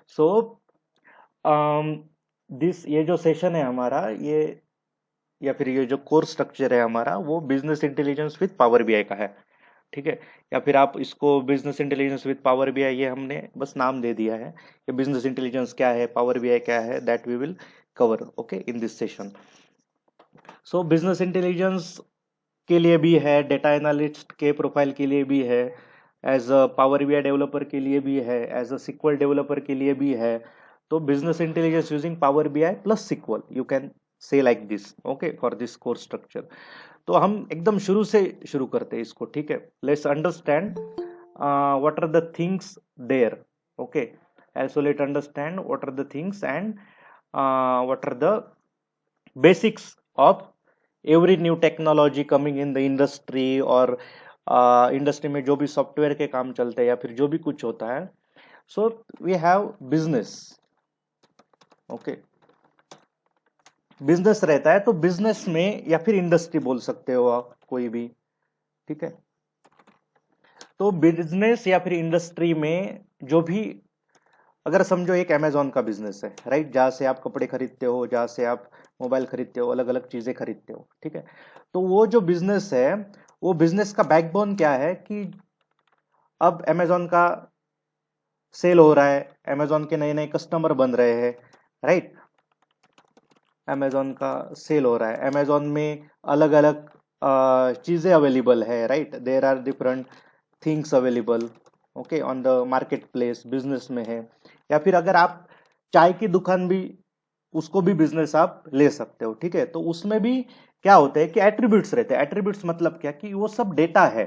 So this ये जो session है हमारा, ये या फिर ये जो कोर्स स्ट्रक्चर है हमारा, वो business intelligence with power BI का है। ठीक है, या फिर आप इसको business intelligence with power BI, ये हमने बस नाम दे दिया है कि बिजनेस इंटेलिजेंस क्या है, पावर बीआई क्या है, that we will cover okay in this session. So business intelligence के लिए भी है, डेटा एनालिस्ट के प्रोफाइल के लिए भी है, as a Power BI developer के लिए भी है, एज अ सिक्वल डेवलपर के लिए भी है। तो business intelligence using power BI plus SQL, you can say like this okay for this course structure. तो हम एकदम शुरू से शुरू करते हैं इसको। ठीक है, let's understand what are the things there okay. also let understand what are the things and what are the basics of every new technology coming in the industry, और इंडस्ट्री में जो भी सॉफ्टवेयर के काम चलते हैं या फिर जो भी कुछ होता है। So we have business okay, business रहता है, तो बिजनेस में या फिर इंडस्ट्री बोल सकते हो आप कोई भी। ठीक है, तो बिजनेस या फिर इंडस्ट्री में जो भी, अगर समझो एक अमेजोन का बिजनेस है राइट, जहां से आप कपड़े खरीदते हो, जहां से आप मोबाइल खरीदते हो, अलग अलग चीजें खरीदते हो। ठीक है, तो वो जो बिजनेस है, वो बिजनेस का बैकबोन क्या है कि अब अमेजोन का सेल हो रहा है, अमेजोन के नए नए कस्टमर बन रहे हैं राइट, अमेजोन का सेल हो रहा है, अमेजोन में अलग अलग चीजें अवेलेबल है right, there are different things available okay on the market place, business में है। या फिर अगर आप चाय की दुकान भी, उसको भी बिजनेस आप ले सकते हो। ठीक है, तो उसमें भी क्या होता है कि एट्रीब्यूट्स रहते हैं। एट्रीब्यूट्स मतलब क्या कि वो सब डेटा है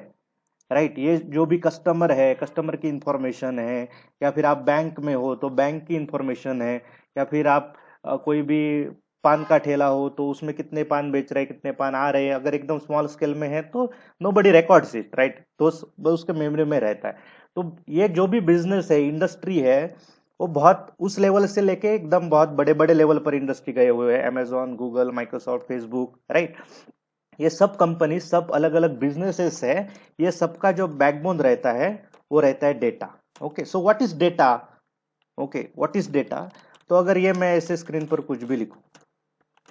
राइट, ये जो भी कस्टमर है, कस्टमर की इंफॉर्मेशन है, या फिर आप बैंक में हो तो बैंक की इंफॉर्मेशन है, या फिर आप कोई भी पान का ठेला हो तो उसमें कितने पान बेच रहे हैं, कितने पान आ रहे हैं, अगर एकदम स्मॉल स्केल में है तो nobody records it right, तो उसके मेमोरी में रहता है। तो ये जो भी बिजनेस है, इंडस्ट्री है, वो बहुत उस लेवल से लेके एकदम बहुत बड़े बड़े लेवल पर इंडस्ट्री गए हुए हैं, Amazon, Google, Microsoft, Facebook right. ये सब कंपनी, सब अलग अलग बिजनेसेस है, ये सबका जो बैकबोन रहता है वो रहता है data. Okay, so what is data, okay what is data. तो अगर ये मैं ऐसे स्क्रीन पर कुछ भी लिखूं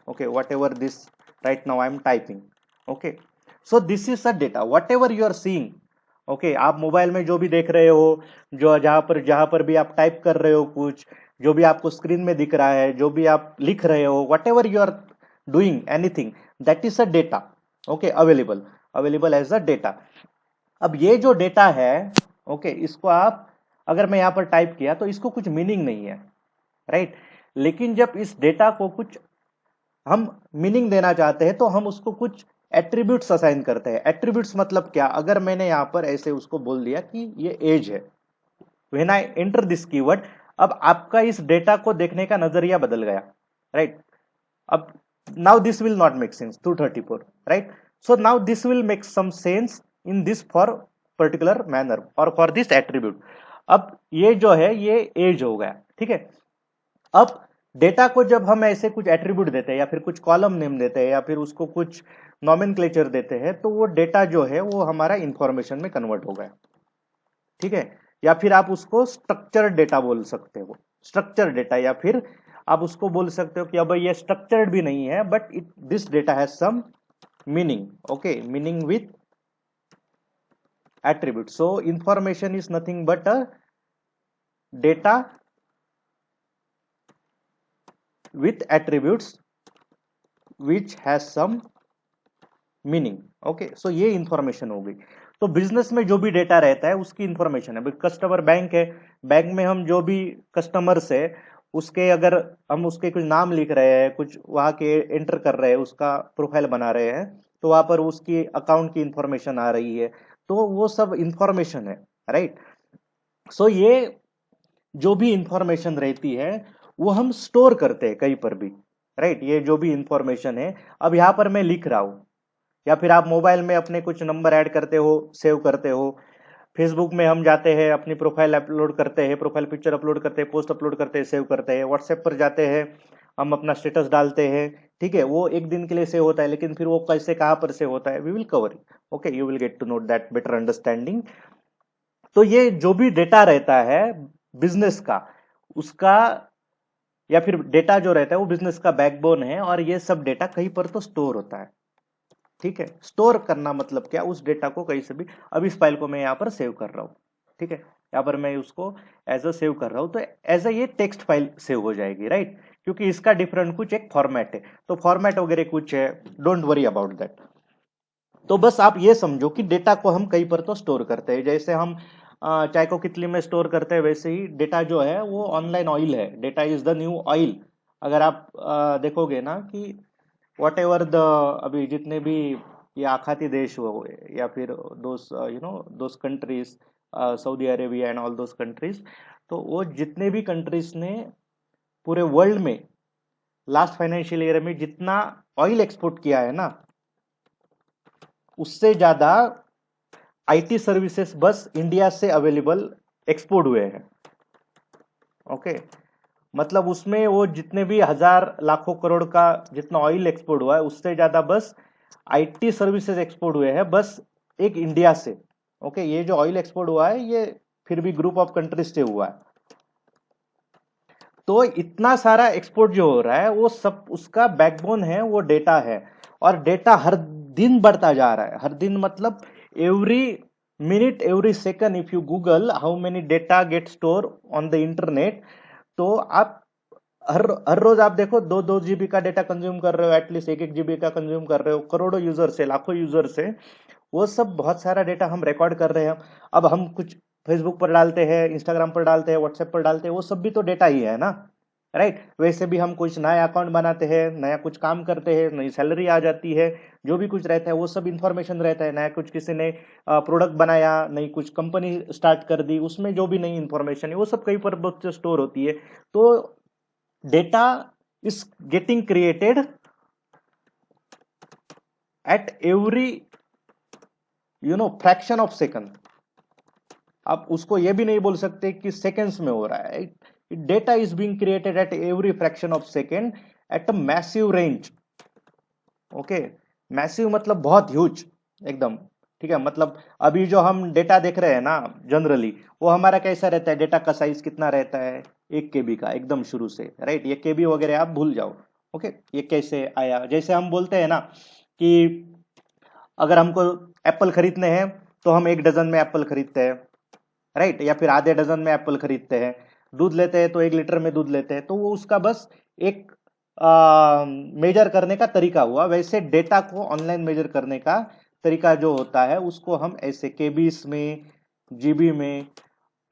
okay, whatever this right now I am typing okay, so this is a data, whatever you are seeing okay, आप मोबाइल में जो भी देख रहे हो, जो जहां पर भी आप टाइप कर रहे हो कुछ, जो भी आपको स्क्रीन में दिख रहा है, जो भी आप लिख रहे हो, whatever you are doing anything, that is a data okay, available, available as a data. अब ये जो डेटा है ओके, इसको आप, अगर मैं यहां पर टाइप किया तो इसको कुछ मीनिंग नहीं है राइट, लेकिन जब इस डेटा को कुछ हम मीनिंग देना चाहते हैं तो हम उसको कुछ एट्रीब्यूट्स असाइन करते हैं। एट्रीब्यूट्स मतलब क्या, अगर मैंने यहां पर ऐसे उसको बोल दिया कि ये एज है, when I enter this keyword, अब आपका इस डेटा को देखने का नजरिया बदल गया राइट। अब now this will not make sense 234 right, so now this will make some sense in this for particular manner or for this attribute। अब ये जो है ये एज हो गया। ठीक है, अब डेटा को जब हम ऐसे कुछ एट्रीब्यूट देते हैं या फिर कुछ कॉलम नेम देते हैं या फिर उसको कुछ नॉमेनक्लेचर देते हैं, तो वो डेटा जो है वो हमारा इंफॉर्मेशन में कन्वर्ट हो गया। ठीक है, या फिर आप उसको स्ट्रक्चर्ड डेटा बोल सकते हो, स्ट्रक्चर डेटा, या फिर आप उसको बोल सकते हो कि अब ये स्ट्रक्चर्ड भी नहीं है but it this data has some meaning okay, meaning with attribute। so information is nothing but a data with attributes which has some meaning okay, so ये इंफॉर्मेशन हो गई। तो बिजनेस में जो भी डेटा रहता है उसकी इंफॉर्मेशन है। कस्टमर बैंक है, बैंक में हम जो भी कस्टमर्स है उसके, अगर हम उसके कुछ नाम लिख रहे हैं, कुछ वहां के एंटर कर रहे हैं, उसका प्रोफाइल बना रहे हैं, तो वहां पर उसकी अकाउंट की इंफॉर्मेशन आ रही है, तो वो सब इंफॉर्मेशन है राइट। सो ये जो भी इंफॉर्मेशन रहती है वो हम स्टोर करते हैं कहीं पर भी राइट, ये जो भी इंफॉर्मेशन है। अब यहाँ पर मैं लिख रहा हूं, या फिर आप मोबाइल में अपने कुछ नंबर ऐड करते हो, सेव करते हो, फेसबुक में हम जाते हैं, अपनी प्रोफाइल अपलोड करते हैं, प्रोफाइल पिक्चर अपलोड करते हैं, पोस्ट अपलोड करते हैं, सेव करते हैं, व्हाट्सएप पर जाते हैं, हम अपना स्टेटस डालते हैं। ठीक है, वो एक दिन के लिए सेव होता है, लेकिन फिर वो कैसे, कहाँ पर सेव होता है, we will cover okay, you will get to note that better understanding. तो ये जो भी डेटा रहता है बिजनेस का, उसका या फिर डेटा जो रहता है वो बिजनेस का बैकबोन है, और ये सब डेटा कहीं पर तो स्टोर होता है। ठीक है, स्टोर करना मतलब क्या, उस डेटा को कहीं से भी, अब इस फाइल को मैं यहाँ पर सेव कर रहा हूँ, ठीक है, यहाँ पर मैं उसको एज अ सेव कर रहा हूँ, तो एज अ ये टेक्स्ट फाइल सेव हो जाएगी, राइट, क्योंकि इसका डिफरेंट कुछ एक फॉर्मेट है, तो फॉर्मेट वगैरह कुछ है, डोंट वरी अबाउट दैट। तो बस आप ये समझो कि डेटा को हम कहीं पर तो स्टोर करते हैं, जैसे हम चाय को कितली में स्टोर करते हैं, वैसे ही डेटा जो है वो ऑनलाइन ऑयल है, data is the new oil. अगर आप देखोगे ना कि वट एवर द, अभी जितने भी ये आखाती देश हो या फिर those those countries, Saudi Arabia and all those countries, तो वो जितने भी कंट्रीज ने पूरे वर्ल्ड में लास्ट फाइनेंशियल ईयर में जितना ऑयल एक्सपोर्ट किया है ना, उससे ज्यादा आईटी सर्विसेज बस इंडिया से अवेलेबल एक्सपोर्ट हुए हैं। ओके, मतलब उसमें वो जितने भी हजार लाखों करोड़ का जितना ऑयल एक्सपोर्ट हुआ है, उससे ज्यादा बस आईटी सर्विसेज एक्सपोर्ट हुए हैं बस एक इंडिया से। ओके, ये जो ऑयल एक्सपोर्ट हुआ है ये फिर भी ग्रुप ऑफ कंट्रीज से हुआ है। तो इतना सारा एक्सपोर्ट जो हो रहा है वो सब उसका बैकबोन है, वो डेटा है, और डेटा हर दिन बढ़ता जा रहा है, हर दिन मतलब every minute every second, if you Google how many data gate store on the internet, तो आप हर हर रोज आप देखो 2-2 GB का डेटा कंज्यूम कर रहे हो, एटलीस्ट 1-1 GB का कंज्यूम कर रहे हो, करोड़ों यूजर से, लाखों यूजर से, वो सब बहुत सारा डेटा हम रिकॉर्ड कर रहे हैं। अब हम कुछ फेसबुक पर डालते हैं, इंस्टाग्राम पर डालते हैं, व्हाट्सएप पर डालते हैं, वो सब भी तो डेटा ही है ना, राइट। वैसे भी हम कुछ नया अकाउंट बनाते हैं, नया कुछ काम करते हैं, नई सैलरी आ जाती है, जो भी कुछ रहता है वो सब इंफॉर्मेशन रहता है, नया कुछ किसी ने प्रोडक्ट बनाया, नई कुछ कंपनी स्टार्ट कर दी, उसमें जो भी नई इंफॉर्मेशन है वो सब कहीं पर बहुत स्टोर होती है। तो data is getting created at every fraction of second. आप उसको ये भी नहीं बोल सकते कि सेकंड्स में हो रहा है, data is being created at every fraction of second at a massive range. Okay, massive मतलब बहुत ह्यूज एकदम, ठीक है, मतलब अभी जो हम डेटा देख रहे हैं ना जनरली, वो हमारा कैसा रहता है, डेटा का साइज कितना रहता है, 1 KB का एकदम शुरू से, राइट, ये KB वगैरह आप भूल जाओ। ओके, ये कैसे आया, जैसे हम बोलते हैं ना कि अगर हमको एप्पल खरीदने हैं तो हम 1 डजन में एप्पल खरीदते हैं, राइट, या फिर आधे डजन में एप्पल खरीदते हैं। दूध लेते हैं तो 1 लीटर में दूध लेते हैं, तो वो उसका बस एक मेजर करने का तरीका हुआ। वैसे डेटा को ऑनलाइन मेजर करने का तरीका जो होता है उसको हम ऐसे केबीस में, जीबी में,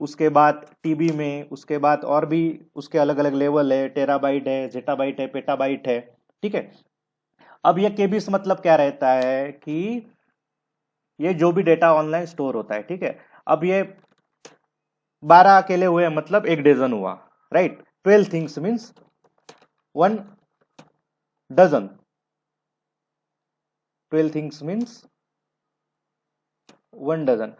उसके बाद टीबी में, उसके बाद और भी उसके अलग अलग लेवल है, टेराबाइट है, जेटाबाइट है, पेटाबाइट है, ठीक है। अब ये केबीस मतलब क्या रहता है कि ये जो भी डेटा ऑनलाइन स्टोर होता है, ठीक है। अब ये 12 अकेले हुए मतलब 1 डजन हुआ, right, 12 things means 1 dozen, 12 things means 1 dozen.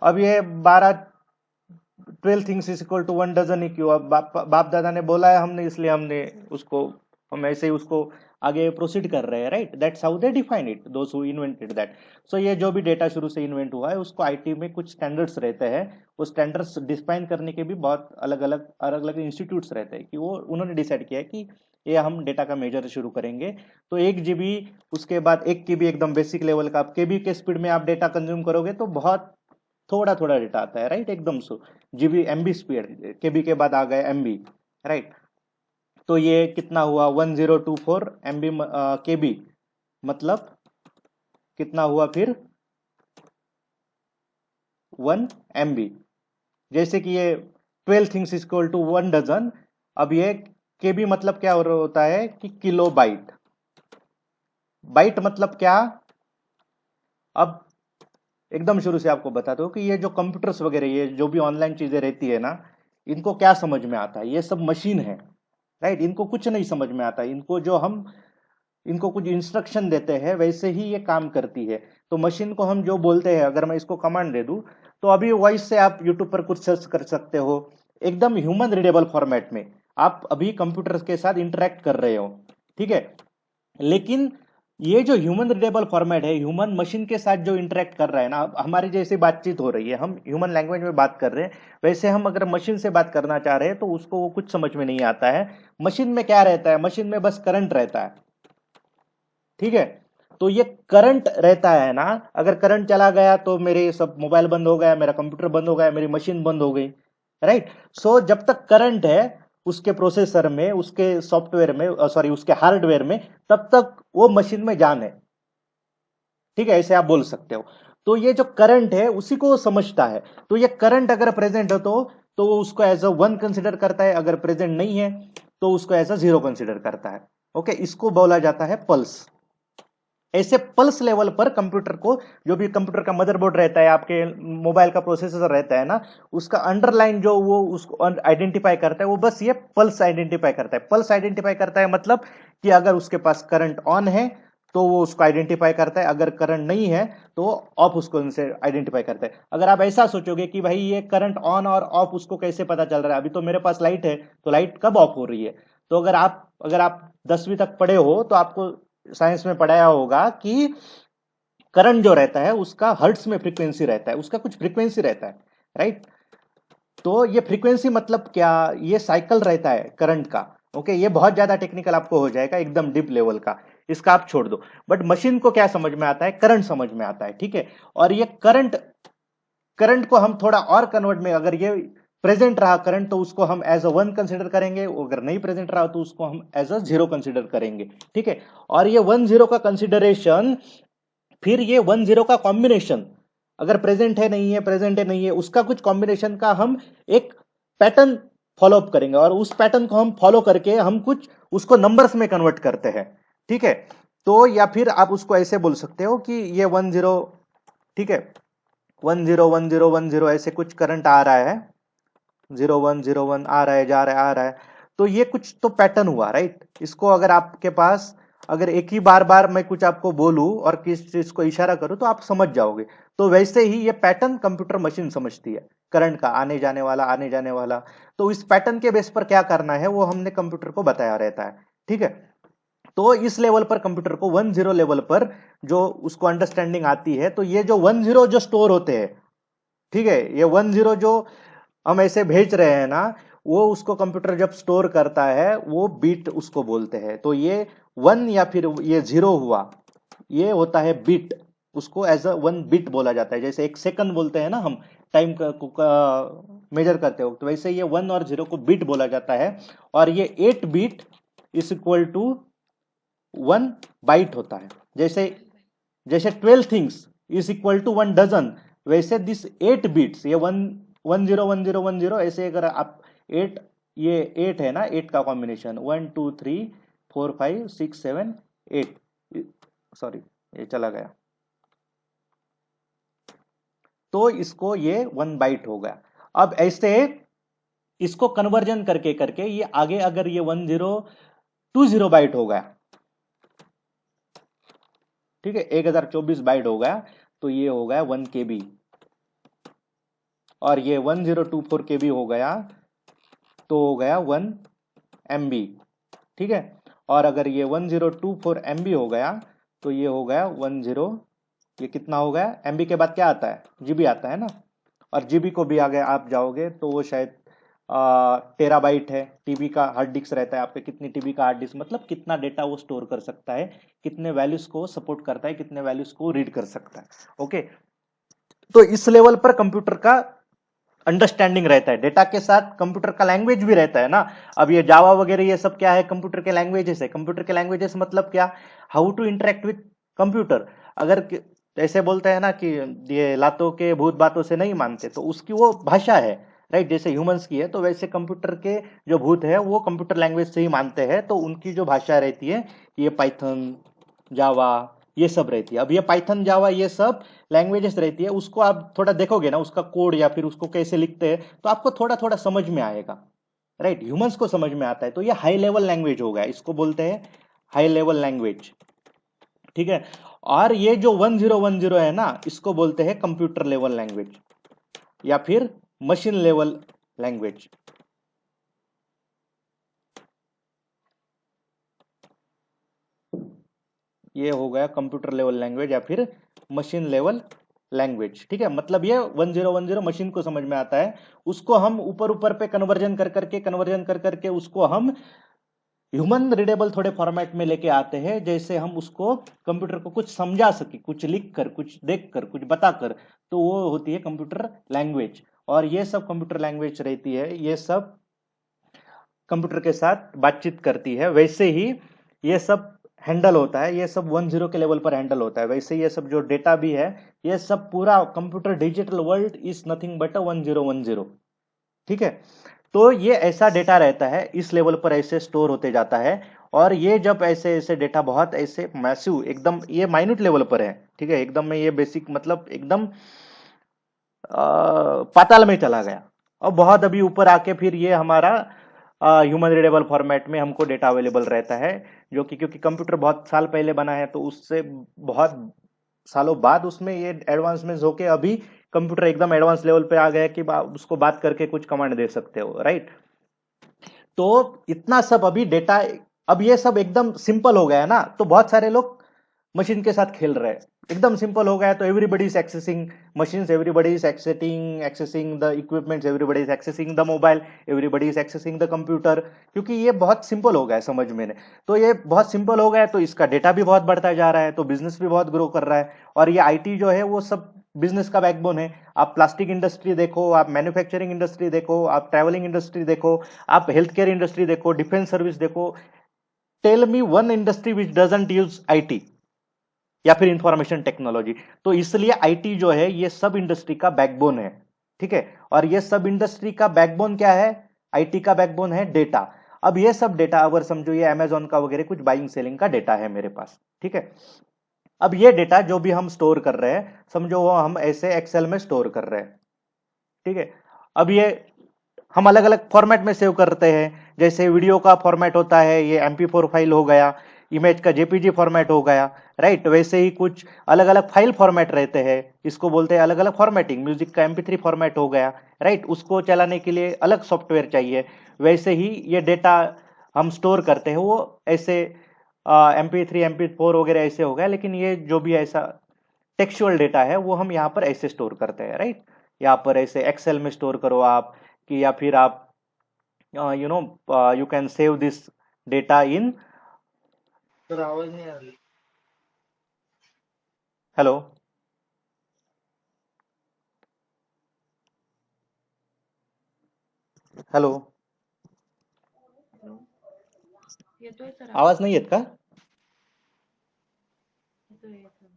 अब ये 12 things is equal to 1 dozen ही क्यों, अब बाप दादा ने बोला है हमने, इसलिए हमने उसको, हम ऐसे ही उसको आगे प्रोसीड कर रहे हैं, right, that's how they define it, those who invented that. So ये जो भी डेटा शुरू से इन्वेंट हुआ है उसको आईटी में कुछ स्टैंडर्ड्स रहते हैं, वो स्टैंडर्ड्स डिफाइन करने के भी बहुत अलग अलग इंस्टीट्यूट्स रहते हैं, कि वो उन्होंने डिसाइड किया है कि ये हम डेटा का मेजर शुरू करेंगे। तो 1 GB, उसके बाद 1 KB एकदम बेसिक लेवल का, आप केबी के स्पीड में आप डेटा कंज्यूम करोगे तो बहुत थोड़ा थोड़ा डेटा आता है, राइट, एकदम सो जीबी एमबी स्पीड, केबी के बाद आ गए एमबी, राइट। तो ये कितना हुआ, 1024 MB केबी, मतलब कितना हुआ फिर 1 MB। जैसे कि ये 12 थिंग्स इक्वल टू 1 डजन, अब ये केबी मतलब क्या होता है कि किलो बाइट, बाइट मतलब क्या। अब एकदम शुरू से आपको बताता हूँ कि ये जो कंप्यूटर्स वगैरह, ये जो भी ऑनलाइन चीजें रहती है ना, इनको क्या समझ में आता है, ये सब मशीन है, राइट, इनको कुछ नहीं समझ में आता, इनको जो हम इनको कुछ इंस्ट्रक्शन देते हैं वैसे ही ये काम करती है। तो मशीन को हम जो बोलते हैं, अगर मैं इसको कमांड दे दूं तो अभी वॉइस से आप यूट्यूब पर कुछ सर्च कर सकते हो, एकदम ह्यूमन रीडेबल फॉर्मेट में आप अभी कंप्यूटर के साथ इंटरेक्ट कर रहे हो, ठीक है। लेकिन ये जो ह्यूमन रीडेबल फॉर्मेट है, ह्यूमन मशीन के साथ जो इंटरेक्ट कर रहा है ना, अब हमारी जैसे बातचीत हो रही है, हम ह्यूमन लैंग्वेज में बात कर रहे हैं, वैसे हम अगर मशीन से बात करना चाह रहे हैं तो उसको वो कुछ समझ में नहीं आता है। मशीन में क्या रहता है, मशीन में बस करंट रहता है, ठीक है। तो ये करंट रहता है ना, अगर करंट चला गया तो मेरे सब मोबाइल बंद हो गया, मेरा कंप्यूटर बंद हो गया, मेरी मशीन बंद हो गई, राइट। सो जब तक करंट है उसके प्रोसेसर में, उसके सॉफ्टवेयर में, सॉरी उसके हार्डवेयर में, तब तक वो मशीन में जान है, ठीक है, ऐसे आप बोल सकते हो। तो ये जो करंट है उसी को वो समझता है। तो ये करंट अगर प्रेजेंट हो तो वो उसको एज अ वन कंसिडर करता है, अगर प्रेजेंट नहीं है तो उसको एज अ जीरो कंसिडर करता है। ओके, इसको बोला जाता है पल्स। ऐसे पल्स लेवल पर कंप्यूटर को, जो भी कंप्यूटर का मदरबोर्ड रहता है, आपके मोबाइल का प्रोसेसर रहता है ना, उसका अंडरलाइन जो वो उसको आइडेंटिफाई करता है, वो बस ये पल्स आइडेंटिफाई करता है। पल्स आइडेंटिफाई करता है मतलब कि अगर उसके पास करंट ऑन है तो वो उसको आइडेंटिफाई करता है, अगर करंट नहीं है तो ऑफ उसको उनसे आइडेंटिफाई करता है। अगर आप ऐसा सोचोगे कि भाई ये करंट ऑन और ऑफ उसको कैसे पता चल रहा है, अभी तो मेरे पास लाइट है तो लाइट कब ऑफ हो रही है, तो अगर आप 10वीं तक पढ़े हो तो आपको साइंस में पढ़ाया होगा कि करंट जो रहता है उसका हर्ट्स में फ्रीक्वेंसी रहता है, उसका कुछ फ्रीक्वेंसी रहता है, राइट। तो ये फ्रीक्वेंसी मतलब क्या, ये साइकिल रहता है करंट का। ओके, ये बहुत ज्यादा टेक्निकल आपको हो जाएगा, एकदम डीप लेवल का, इसका आप छोड़ दो। बट मशीन को क्या समझ में आता है, करंट समझ में आता है, ठीक है। और ये करंट करंट को हम थोड़ा और कन्वर्ट में, अगर ये प्रेजेंट रहा करंट तो उसको हम एज अ वन कंसिडर करेंगे, अगर नहीं प्रेजेंट रहा तो उसको हम एज अ जीरो कंसिडर करेंगे, ठीक है। और ये वन जीरो का कंसिडरेशन, फिर ये वन जीरो का कॉम्बिनेशन, अगर प्रेजेंट है नहीं है, प्रेजेंट है नहीं है, उसका कुछ कॉम्बिनेशन का हम एक पैटर्न फॉलो अप करेंगे, और उस पैटर्न को हम फॉलो करके हम कुछ उसको नंबर्स में कन्वर्ट करते हैं, ठीक है। तो या फिर आप उसको ऐसे बोल सकते हो कि ये 10, ठीक है, 10 10 10 10 ऐसे कुछ करंट आ रहा है, 0101 आ रहा है, जा रहा है, आ रहा है। तो ये कुछ तो पैटर्न हुआ, राइट। इसको अगर आपके पास, अगर एक ही बार बार मैं कुछ आपको बोलूं और किस चीज को इशारा करूं तो आप समझ जाओगे। तो वैसे ही ये पैटर्न कंप्यूटर मशीन समझती है, करंट का आने जाने वाला, आने जाने वाला। तो इस पैटर्न के बेस पर क्या करना है वो हमने कंप्यूटर को बताया रहता है, ठीक है। तो इस लेवल पर कंप्यूटर को 10 लेवल पर जो उसको अंडरस्टैंडिंग आती है, तो ये जो 10 जो स्टोर होते हैं, ठीक है, ये 10 जो हम ऐसे भेज रहे हैं ना, वो उसको कंप्यूटर जब स्टोर करता है वो बीट उसको बोलते हैं। तो ये वन या फिर ये जीरो हुआ, ये होता है बीट, उसको एज अ वन बीट बोला जाता है। जैसे एक सेकंड बोलते हैं ना हम, टाइम का मेजर करते हो, तो वैसे ये वन और जीरो को बीट बोला जाता है। और ये 8 bit is equal to 1 byte होता है। जैसे जैसे 12 things is equal to 1 dozen, वैसे दिस 8 बिट्स, ये 10 10 10 10 ऐसे, अगर आप 8, ये 8 है ना, 8 का कॉम्बिनेशन 1 2 3 4 5 6 7 8, सॉरी ये चला गया, तो इसको ये 1 बाइट हो गया। अब ऐसे इसको कन्वर्जन करके करके ये आगे, अगर ये 1020 बाइट हो गया, ठीक है, 1024 बाइट हो गया, तो ये हो गया 1 KB। और ये 1024 KB हो गया तो हो गया 1 MB, ठीक है। और अगर ये 1024 MB हो गया तो ये हो गया 10, ये कितना हो गया, MB के बाद क्या आता है, GB आता है ना। और GB को भी आगे आप जाओगे तो वो शायद टेराबाइट है। टीबी का हार्ड डिस्क रहता है आपके, कितनी टीबी का हार्ड डिस्क, मतलब कितना डेटा वो स्टोर कर सकता है, कितने वैल्यूज को सपोर्ट करता है, कितने वैल्यूज को रीड कर सकता है। ओके, तो इस लेवल पर कंप्यूटर का अंडरस्टैंडिंग रहता है, डेटा के साथ कंप्यूटर का लैंग्वेज भी रहता है ना। अब ये जावा वगैरह ये सब क्या है, कंप्यूटर के लैंग्वेजेस है। कंप्यूटर के लैंग्वेजेस मतलब क्या, how to interact with computer. अगर ऐसे बोलते हैं ना कि ये लातों के भूत बातों से नहीं मानते, तो उसकी वो भाषा है, राइट। जैसे ह्यूमंस की है, तो वैसे कंप्यूटर के जो भूत है वो कंप्यूटर लैंग्वेज से ही मानते हैं, तो उनकी जो भाषा रहती है ये पाइथन, जावा, ये सब रहती है। अब ये पाइथन, जावा, ये सब लैंग्वेजेस रहती है, उसको आप थोड़ा देखोगे ना, उसका कोड या फिर उसको कैसे लिखते हैं, तो आपको थोड़ा थोड़ा समझ में आएगा, राइट। ह्यूमंस को समझ में आता है, तो ये हाई लेवल लैंग्वेज हो गया, इसको बोलते हैं हाई लेवल लैंग्वेज, ठीक है। और ये जो 1010 है ना, इसको बोलते हैं कंप्यूटर लेवल लैंग्वेज या फिर मशीन लेवल लैंग्वेज। ये हो गया कंप्यूटर लेवल लैंग्वेज या फिर मशीन लेवल लैंग्वेज। ठीक है, मतलब ये 1010 मशीन को समझ में आता है, उसको हम ऊपर ऊपर पे कन्वर्जन कर करके उसको हम ह्यूमन रीडेबल थोड़े फॉर्मेट में लेके आते हैं, जैसे हम उसको कंप्यूटर को कुछ समझा सके, कुछ लिख कर, कुछ देख कर, कुछ बता कर, तो वो होती है कंप्यूटर लैंग्वेज। और ये सब कंप्यूटर लैंग्वेज रहती है, ये सब कंप्यूटर के साथ बातचीत करती है। वैसे ही ये सब हैंडल होता है, ये सब 10 के लेवल पर हैंडल होता है। वैसे ये सब जो डेटा भी है, ये सब पूरा computer digital world is nothing but 1010। ठीक है, तो ये ऐसा डेटा रहता है, इस लेवल पर ऐसे स्टोर होते जाता है। और ये जब ऐसे ऐसे डेटा बहुत ऐसे मैसिव, एकदम ये माइन्यूट लेवल पर है, ठीक है, एकदम में ये बेसिक मतलब एकदम पाताल में चला गया, और बहुत अभी ऊपर आके फिर ये हमारा ह्यूमन रीडेबल फॉर्मेट में हमको डेटा अवेलेबल रहता है। जो कि क्योंकि कंप्यूटर बहुत साल पहले बना है, तो उससे बहुत सालों बाद उसमें ये एडवांसमेंट होके अभी कंप्यूटर एकदम एडवांस लेवल पे आ गया कि उसको बात करके कुछ कमांड दे सकते हो, राइट। तो इतना सब अभी डेटा, अब ये सब एकदम सिंपल हो गया है ना, तो बहुत सारे लोग मशीन के साथ खेल रहे हैं। एकदम सिंपल हो गया तो everybody is accessing machines, everybody is accessing the equipments, everybody is accessing the mobile, everybody is accessing the computer, क्योंकि ये बहुत सिंपल हो गया है समझ में। तो ये बहुत सिंपल हो गया है, तो इसका डेटा भी बहुत बढ़ता जा रहा है, तो बिजनेस भी बहुत ग्रो कर रहा है। और ये आईटी जो है वो सब बिजनेस का बैकबोन है। आप प्लास्टिक इंडस्ट्री देखो, आप मैन्युफैक्चरिंग इंडस्ट्री देखो, आप ट्रैवलिंग इंडस्ट्री देखो, आप हेल्थ केयर इंडस्ट्री देखो, डिफेंस सर्विस देखो। Tell me one industry which doesn't use IT या फिर इंफॉर्मेशन टेक्नोलॉजी। तो इसलिए आईटी जो है ये सब इंडस्ट्री का बैकबोन है। ठीक है, और ये सब इंडस्ट्री का बैकबोन क्या है? आईटी का बैकबोन है डेटा। अब ये सब डेटा अगर समझो ये अमेजोन का वगैरह कुछ बाइंग सेलिंग का डेटा है मेरे पास, ठीक है। अब ये डेटा जो भी हम स्टोर कर रहे हैं, समझो वो हम ऐसे एक्सेल में स्टोर कर रहे हैं, ठीक है। अब ये हम अलग अलग फॉर्मेट में सेव करते हैं, जैसे वीडियो का फॉर्मेट होता है, ये MP4 फाइल हो गया, इमेज का जेपीजी फॉर्मेट हो गया, राइट। वैसे ही कुछ अलग अलग फाइल फॉर्मेट रहते हैं, इसको बोलते हैं अलग अलग फॉर्मेटिंग। म्यूजिक का MP3 फॉर्मेट हो गया, राइट, उसको चलाने के लिए अलग सॉफ्टवेयर चाहिए। वैसे ही ये डेटा हम स्टोर करते हैं, वो ऐसे MP3 MP4 वगैरह ऐसे हो गया, लेकिन ये जो भी ऐसा टेक्सचुअल डेटा है वो हम यहाँ पर ऐसे स्टोर करते हैं, राइट। यहाँ पर ऐसे एक्सेल में स्टोर करो आप, कि या फिर आप you can save this data in. Sir आवाज नहीं आ रही। हेलो, हेलो, येतोय सर आवाज नाही येत का? येतोय सर।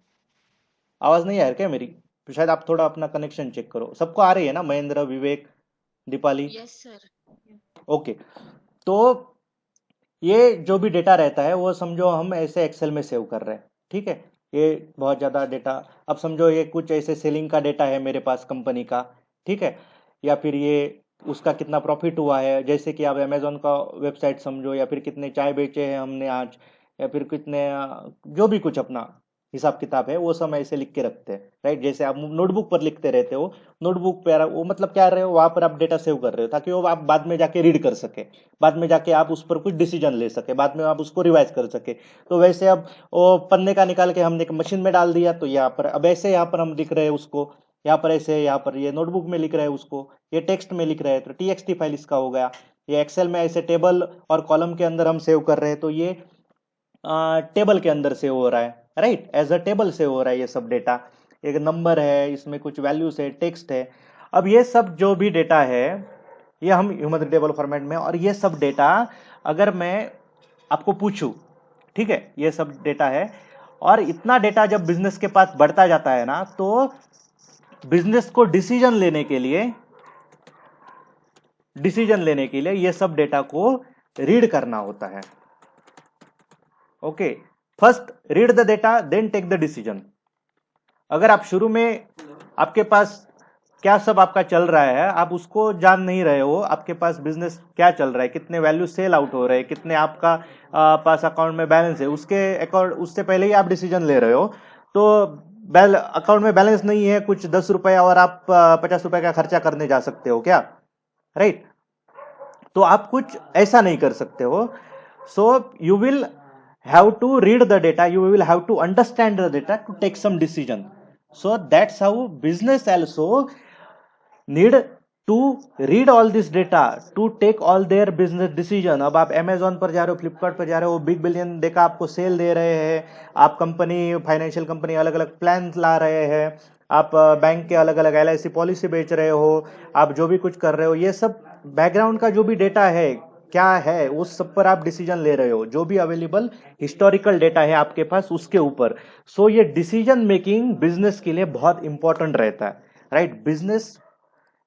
आवाज नहीं आ रहा क्या मेरी? तो शायद आप थोड़ा अपना कनेक्शन चेक करो। सबको आ रही है ना? Mahendra, Vivek, Deepali? Yes sir. Okay. तो ये जो भी डेटा रहता है वो समझो हम ऐसे एक्सेल में सेव कर रहे हैं, ठीक है। ये बहुत ज़्यादा डेटा, अब समझो ये कुछ ऐसे सेलिंग का डेटा है मेरे पास कंपनी का, ठीक है। या फिर ये उसका कितना प्रॉफिट हुआ है, जैसे कि आप अमेजोन का वेबसाइट समझो, या फिर कितने चाय बेचे हैं हमने आज, या फिर कितने जो भी कुछ अपना हिसाब किताब है वो सब ऐसे लिख के रखते हैं, राइट। जैसे आप नोटबुक पर लिखते रहते हो, नोटबुक पर वो मतलब क्या रहे हो, वहां पर आप डेटा सेव कर रहे हो ताकि वो आप बाद में जाके रीड कर सके, बाद में जाके आप उस पर कुछ डिसीजन ले सके, बाद में आप उसको रिवाइज कर सके। तो वैसे अब वो पन्ने का निकाल के हमने मशीन में डाल दिया, तो यहाँ पर अब ऐसे यहाँ पर हम लिख रहे हैं उसको, यहाँ पर ऐसे, यहाँ पर ये नोटबुक में लिख रहे हैं उसको, ये टेक्स्ट में लिख रहे हैं तो TXT फाइल इसका हो गया। ये एक्सेल में ऐसे टेबल और कॉलम के अंदर हम सेव कर रहे हैं, तो ये टेबल के अंदर सेव हो रहा है, right, as a table save हो रहा है ये सब डेटा। एक नंबर है, इसमें कुछ वैल्यूज है, टेक्स्ट है। अब ये सब जो भी डेटा है ये हम ह्यूमन रीडेबल फॉर्मेट में, और ये सब डेटा अगर मैं आपको पूछूं, ठीक है, ये सब डेटा है। और इतना डेटा जब बिजनेस के पास बढ़ता जाता है ना, तो बिजनेस को डिसीजन लेने के लिए ये सब डेटा को रीड करना होता है। Okay, first read the data then take the decision. अगर आप शुरू में आपके पास क्या सब आपका चल रहा है, आप उसको जान नहीं रहे हो, आपके पास बिजनेस क्या चल रहा है, कितने वैल्यू सेल आउट हो रहे हैं, कितने आपका पास अकाउंट में बैलेंस है, उसके अकॉर्ड उससे पहले ही आप डिसीजन ले रहे हो, तो अकाउंट में बैलेंस नहीं है कुछ 10 रुपए और आप 50 रुपए का खर्चा करने जा सकते हो क्या? राइट। तो आप कुछ ऐसा नहीं कर सकते हो। सो you will have to read the data, you will have to understand the data to take some decision. So that's how business also need to read all this data to take all their business decision. अब आप Amazon पर जा रहे हो, फ्लिपकार्ट पर जा रहे हो, बिग बिलियन देखा आपको सेल दे रहे हैं, आप कंपनी फाइनेंशियल कंपनी अलग अलग प्लान ला रहे हैं, आप बैंक के अलग अलग LIC पॉलिसी बेच रहे हो, आप जो भी कुछ कर रहे हो, ये सब बैकग्राउंड का जो भी डेटा है क्या है उस सब पर आप डिसीजन ले रहे हो, जो भी अवेलेबल हिस्टोरिकल डेटा है आपके पास उसके ऊपर. सो ये डिसीजन मेकिंग बिजनेस के लिए बहुत इंपॉर्टेंट रहता है, राइट.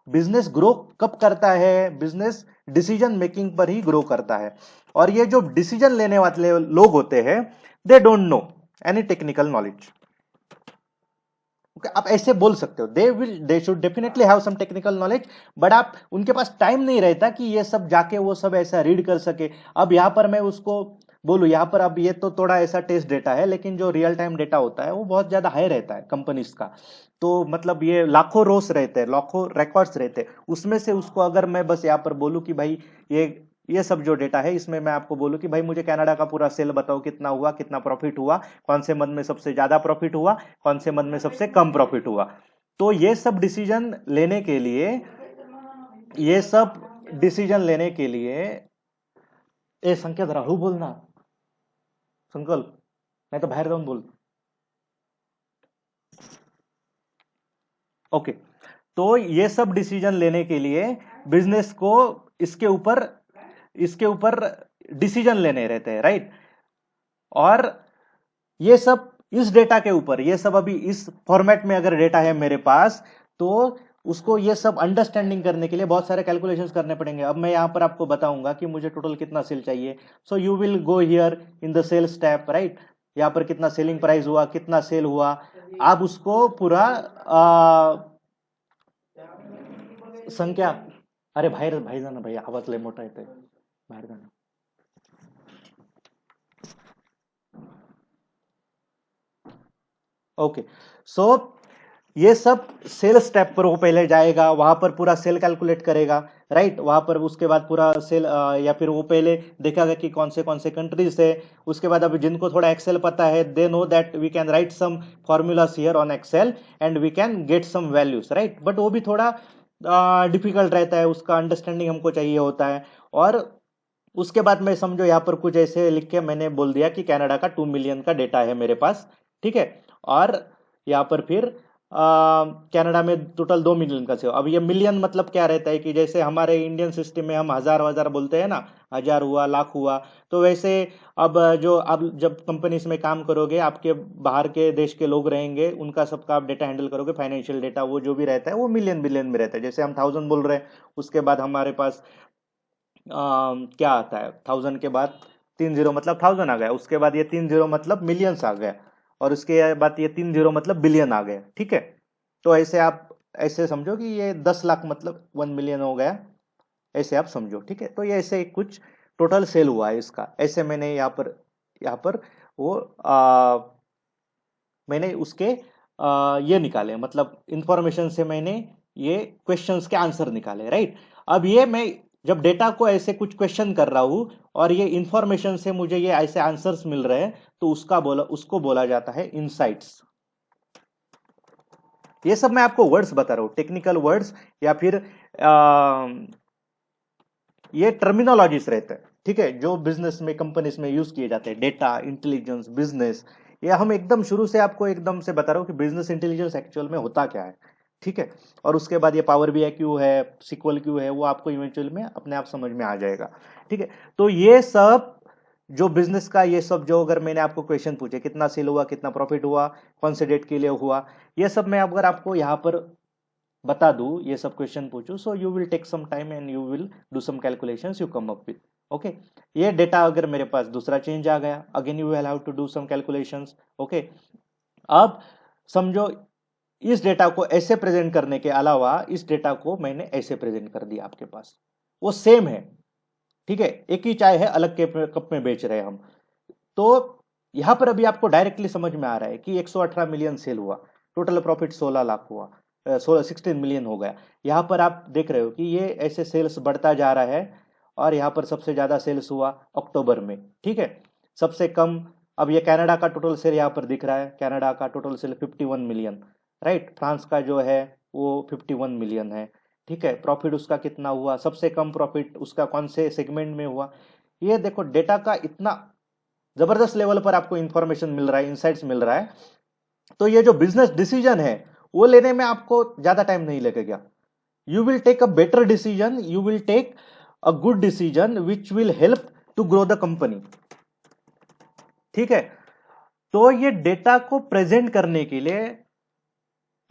बिजनेस ग्रो कब करता है? बिजनेस डिसीजन मेकिंग पर ही ग्रो करता है. और ये जो डिसीजन लेने वाले लोग होते हैं, they don't know any technical knowledge. आप ऐसे बोल सकते हो, they should definitely have some technical knowledge, but आप उनके पास टाइम नहीं रहता कि ये सब जाके वो सब ऐसा रीड कर सके. अब यहां पर मैं उसको बोलूं, यहां पर अब ये तो थोड़ा ऐसा टेस्ट डेटा है, लेकिन जो रियल टाइम डेटा होता है वो बहुत ज्यादा हाई रहता है कंपनीज का. तो मतलब ये लाखों रोस रहते हैं, लाखों रिकॉर्ड्स रहते हैं, उसमें से उसको अगर मैं बस यहाँ पर बोलूं कि भाई ये सब जो डेटा है इसमें मैं आपको बोलूं कि भाई मुझे कनाडा का पूरा सेल बताओ, कितना हुआ, कितना प्रॉफिट हुआ, कौन से मंथ में सबसे ज्यादा प्रॉफिट हुआ, कौन से मंथ में सबसे कम प्रॉफिट हुआ. तो ये सब डिसीजन लेने के लिए, ये सब डिसीजन लेने के लिए ए संकेत राहू बोलना, संकल्प नहीं तो बाहेर जाऊन बोल. ओके. तो ये सब डिसीजन लेने के लिए बिजनेस को इसके ऊपर डिसीजन लेने रहते हैं, राइट. और ये सब इस डेटा के ऊपर, ये सब अभी इस फॉर्मेट में अगर डेटा है मेरे पास, तो उसको ये सब अंडरस्टैंडिंग करने के लिए बहुत सारे कैलकुलेशंस करने पड़ेंगे. अब मैं यहां पर आपको बताऊंगा कि मुझे टोटल कितना सेल चाहिए. So you will go here in the cell step, right. यहां पर कितना सेलिंग प्राइस हुआ, कितना सेल हुआ, आप उसको पूरा संख्या. अरे बाहेर बाहेर जा ना भाई, आवाज लय मोठा येतोय, बाहेर जा ना. ओके. सो ये सब सेल स्टेप पर वो पहले जाएगा, वहां पर पूरा सेल कैलकुलेट करेगा, राइट. वहां पर उसके बाद पूरा सेल या फिर वो पहले देखेगा कि कौन से कंट्रीज है. उसके बाद अभी जिनको थोड़ा एक्सेल पता है, they know that we can write some formulas here on Excel and we can get some values, right. But वो भी थोड़ा डिफिकल्ट रहता है, उसका अंडरस्टैंडिंग हमको चाहिए होता है. और उसके बाद मैं समझो यहाँ पर कुछ ऐसे लिख के मैंने बोल दिया कि कनाडा का 2 मिलियन का डेटा है मेरे पास, ठीक है. और यहाँ पर फिर कनाडा में टोटल 2 मिलियन का सेव. अब ये मिलियन मतलब क्या रहता है कि जैसे हमारे इंडियन सिस्टम में हम हजार बोलते हैं ना, हजार हुआ, लाख हुआ, तो वैसे अब जब कंपनीज में काम करोगे, आपके बाहर के देश के लोग रहेंगे, उनका सबका आप डेटा हैंडल करोगे, फाइनेंशियल डेटा वो जो भी रहता है वो मिलियन बिलियन में रहता है. जैसे हम 1000 बोल रहे हैं, उसके बाद हमारे पास क्या आता है, 1000 के बाद 30 मतलब 1000 आ गया, उसके बाद ये 30 मतलब मिलियंस आ गया, और उसके बाद ये 30 मतलब बिलियन आ गया, ठीक है. तो ऐसे आप ऐसे समझो कि ये 10 लाख मतलब 1 मिलियन हो गया, ऐसे आप समझो, ठीक है. तो ये ऐसे कुछ टोटल सेल हुआ है इसका. ऐसे मैंने यहाँ पर वो मैंने उसके ये निकाले, मतलब इंफॉर्मेशन से मैंने ये क्वेश्चंस के आंसर निकाले, राइट. अब ये मैं जब डेटा को ऐसे कुछ क्वेश्चन कर रहा हूं और ये इंफॉर्मेशन से मुझे ये ऐसे आंसर्स मिल रहे हैं, तो उसको बोला जाता है इनसाइट्स. ये सब मैं आपको वर्ड्स बता रहा हूं, टेक्निकल वर्ड्स, या फिर ये टर्मिनोलॉजीज रहते हैं, ठीक है, जो बिजनेस में कंपनीज में यूज किए जाते हैं. डेटा इंटेलिजेंस, बिजनेस, ये हम एकदम शुरू से आपको एकदम से बता रहा हूं कि बिजनेस इंटेलिजेंस एक्चुअल में होता क्या है, ठीक है. और उसके बाद ये पावर BI क्यों है, सिक्वल क्यों है, वो आपको इवेंचुअल में अपने आप समझ में आ जाएगा, ठीक है. तो ये सब जो बिजनेस का, ये सब जो अगर मैंने आपको क्वेश्चन पूछे, कितना सेल हुआ, कितना प्रॉफिट हुआ, कौन से डेट के लिए हुआ, ये सब मैं अगर आपको यहाँ पर बता दूं, ये सब क्वेश्चन पूछूं, so you will take some time and you will do some calculations, you come up with. Okay. ये डेटा अगर मेरे पास दूसरा चेंज आ गया, again you will have to do some calculations. Okay. अब समझो इस डेटा को ऐसे प्रेजेंट करने के अलावा इस डेटा को मैंने ऐसे प्रेजेंट कर दिया आपके पास, वो सेम है, ठीक है, एक ही चाय है, अलग के कप में बेच रहे हैं हम. तो यहां पर अभी आपको डायरेक्टली समझ में आ रहा है कि 118 मिलियन सेल हुआ, टोटल प्रॉफिट 16 लाख हुआ, 16 मिलियन हो गया. यहां पर आप देख रहे हो कि ये ऐसे सेल्स बढ़ता जा रहा है, और यहां पर सबसे ज्यादा सेल्स हुआ अक्टूबर में, ठीक है. सबसे कम, अब ये कनाडा का टोटल शेयर यहाँ पर दिख रहा है, कनाडा का total share 51 million, right. France का जो है वो 51 मिलियन है, ठीक है। प्रॉफिट उसका कितना हुआ, सबसे कम प्रॉफिट उसका कौन से सेगमेंट में हुआ। ये देखो डेटा का इतना जबरदस्त लेवल पर आपको इंफॉर्मेशन मिल रहा है, इंसाइट्स मिल रहा है। तो ये जो बिजनेस डिसीजन है वो लेने में आपको ज्यादा टाइम नहीं लगेगा। You will take a better decision, you will take a good decision which will help to grow the company, ठीक है। तो ये डेटा को प्रेजेंट करने के लिए,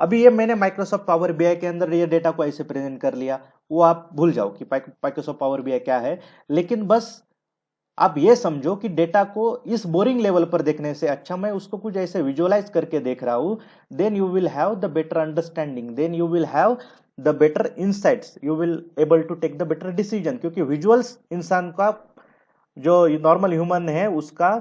अभी ये मैंने माइक्रोसॉफ्ट पावर बीआई के अंदर ये डेटा को ऐसे प्रेजेंट कर लिया, वो आप भूल जाओ कि माइक्रोसॉफ्ट पावर बीआई क्या है। लेकिन बस आप ये समझो कि डेटा को इस बोरिंग लेवल पर देखने से अच्छा मैं उसको कुछ ऐसे विजुअलाइज करके देख रहा हूं, then you will have the better understanding, then you will have the better insights, you will able to take the better decision. क्योंकि विजुअल्स इंसान का जो नॉर्मल ह्यूमन है उसका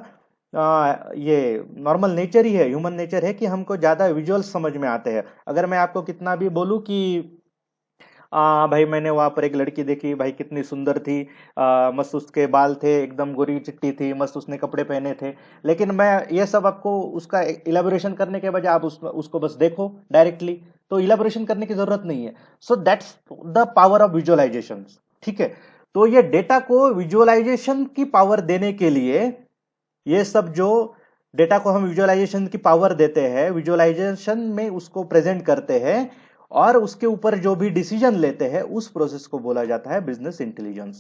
ये नॉर्मल नेचर ही है, ह्यूमन नेचर है कि हमको ज्यादा विजुअल्स समझ में आते हैं। अगर मैं आपको कितना भी बोलूं कि भाई मैंने वहां पर एक लड़की देखी, भाई कितनी सुंदर थी, मस्त उसके बाल थे, एकदम गोरी चिट्टी थी, मस्त उसने कपड़े पहने थे, लेकिन मैं ये सब आपको उसका इलेबोरेशन करने के बजाय आप उसको बस देखो डायरेक्टली, तो इलेबोरेशन करने की जरूरत नहीं है। So that's the power of visualisation, ठीक है। तो ये डेटा को विजुअलाइजेशन की पावर देने के लिए, ये सब जो डेटा को हम विजुअलाइजेशन की पावर देते हैं, विजुअलाइजेशन में उसको प्रेजेंट करते हैं और उसके ऊपर जो भी डिसीजन लेते हैं, उस प्रोसेस को बोला जाता है बिजनेस इंटेलिजेंस,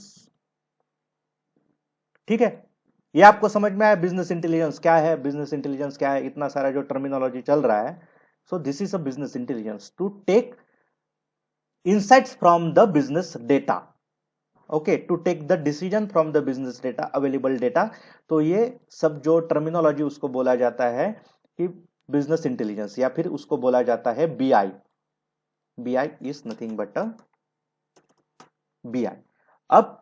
ठीक है। ये आपको समझ में आया बिजनेस इंटेलिजेंस क्या है, बिजनेस इंटेलिजेंस क्या है, इतना सारा जो टर्मिनोलॉजी चल रहा है। So this is a business intelligence to take insights from the business data, okay, to take the decision from the business data, available data। तो ये सब जो टर्मिनोलॉजी उसको बोला जाता है कि बिजनेस इंटेलिजेंस, या फिर उसको बोला जाता है BI. BI is nothing but a BI. अब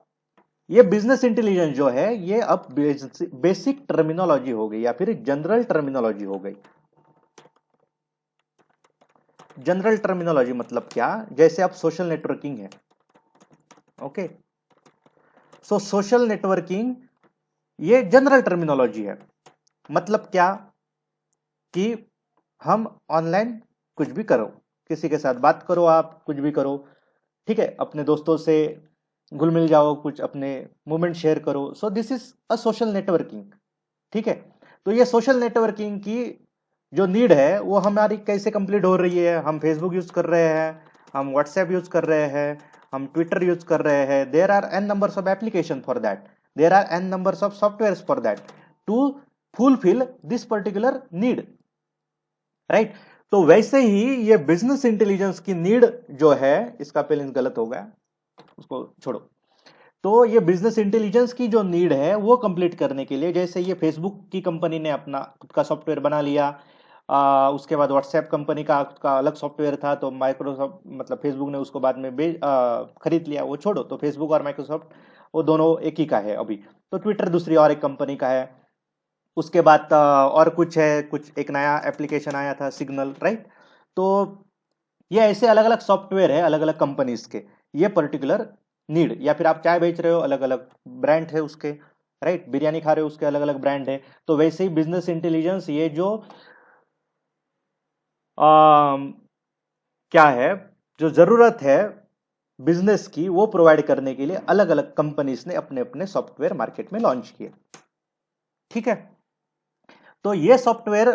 ये बिजनेस इंटेलिजेंस जो है ये अब बेसिक टर्मिनोलॉजी हो गई या फिर जनरल टर्मिनोलॉजी हो गई। जनरल टर्मिनोलॉजी मतलब क्या, जैसे अब सोशल नेटवर्किंग है, ओके। सो सोशल नेटवर्किंग ये जनरल टर्मिनोलॉजी है। मतलब क्या कि हम ऑनलाइन कुछ भी करो, किसी के साथ बात करो, आप कुछ भी करो, ठीक है, अपने दोस्तों से घुल मिल जाओ, कुछ अपने मूवमेंट शेयर करो। सो this is a social networking, ठीक है। तो ये सोशल नेटवर्किंग की जो नीड है वो हमारी कैसे कंप्लीट हो रही है, हम फेसबुक यूज कर रहे हैं, हम व्हाट्सएप यूज कर रहे हैं, हम ट्विटर यूज कर रहे हैं। There are n numbers of application for that, there are n numbers of software for that to fulfil this particular need, right. तो वैसे ही ये बिजनेस इंटेलिजेंस की नीड जो है, इसका पेलिंग गलत हो गया, उसको छोड़ो। तो ये बिजनेस इंटेलिजेंस की जो नीड है वो कंप्लीट करने के लिए, जैसे ये फेसबुक की कंपनी ने अपना खुद का सॉफ्टवेयर बना लिया, उसके बाद व्हाट्सएप कंपनी का उसका अलग सॉफ्टवेयर था, तो माइक्रोसॉफ्ट मतलब फेसबुक ने उसको बाद में खरीद लिया, वो छोड़ो। तो फेसबुक और माइक्रोसॉफ्ट वो दोनों एक ही का है अभी। तो ट्विटर दूसरी और एक कंपनी का है। उसके बाद और कुछ है, कुछ एक नया एप्लीकेशन आया था सिग्नल, राइट। तो ये ऐसे अलग अलग सॉफ्टवेयर है अलग अलग कंपनीज के, ये पर्टिकुलर नीड, या फिर आप चाय बेच रहे हो अलग अलग ब्रांड है उसके, राइट, बिरयानी खा रहे हो उसके अलग अलग ब्रांड है। तो वैसे ही बिजनेस इंटेलिजेंस ये जो क्या है, जो जरूरत है बिजनेस की वो प्रोवाइड करने के लिए अलग अलग कंपनीज ने अपने अपने सॉफ्टवेयर मार्केट में लॉन्च किए, ठीक है। तो ये सॉफ्टवेयर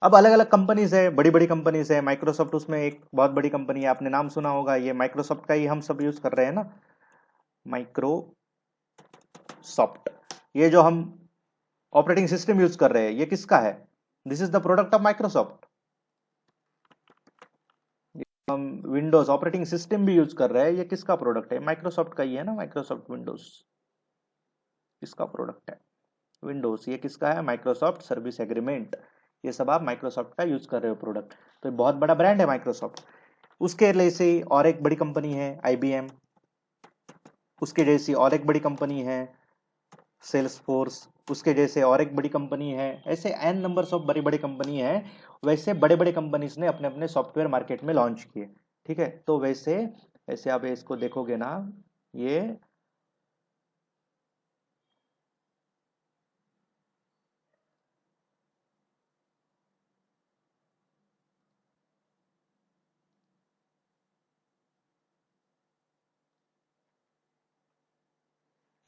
अब अलग अलग कंपनीज है, बड़ी बड़ी कंपनीज है। माइक्रोसॉफ्ट उसमें एक बहुत बड़ी कंपनी है, आपने नाम सुना होगा, ये माइक्रोसॉफ्ट का ही हम सब यूज कर रहे हैं ना, माइक्रोसॉफ्ट। ये जो हम ऑपरेटिंग सिस्टम यूज कर रहे हैं ये किसका है, this is the product of Microsoft. हम विंडोज ऑपरेटिंग सिस्टम भी यूज कर रहे हैं, ये किसका प्रोडक्ट है, माइक्रोसॉफ्ट का ही है ना, माइक्रोसॉफ्ट विंडोज किसका प्रोडक्ट है, विंडोज ये किसका है, माइक्रोसॉफ्ट सर्विस एग्रीमेंट। ये सब आप माइक्रोसॉफ्ट का यूज कर रहे हो प्रोडक्ट, तो बहुत बड़ा ब्रांड है माइक्रोसॉफ्ट। उसके जैसे और एक बड़ी कंपनी है आईबीएम, उसके जैसी और एक बड़ी कंपनी है सेल्सफोर्स, उसके जैसे और एक बड़ी कंपनी है, ऐसे एन नंबर्स ऑफ बड़ी बड़ी कंपनी है। वैसे बड़े बड़े कंपनीज ने अपने अपने सॉफ्टवेयर मार्केट में लॉन्च किए, ठीक है। तो वैसे ऐसे आप इसको देखोगे ना, ये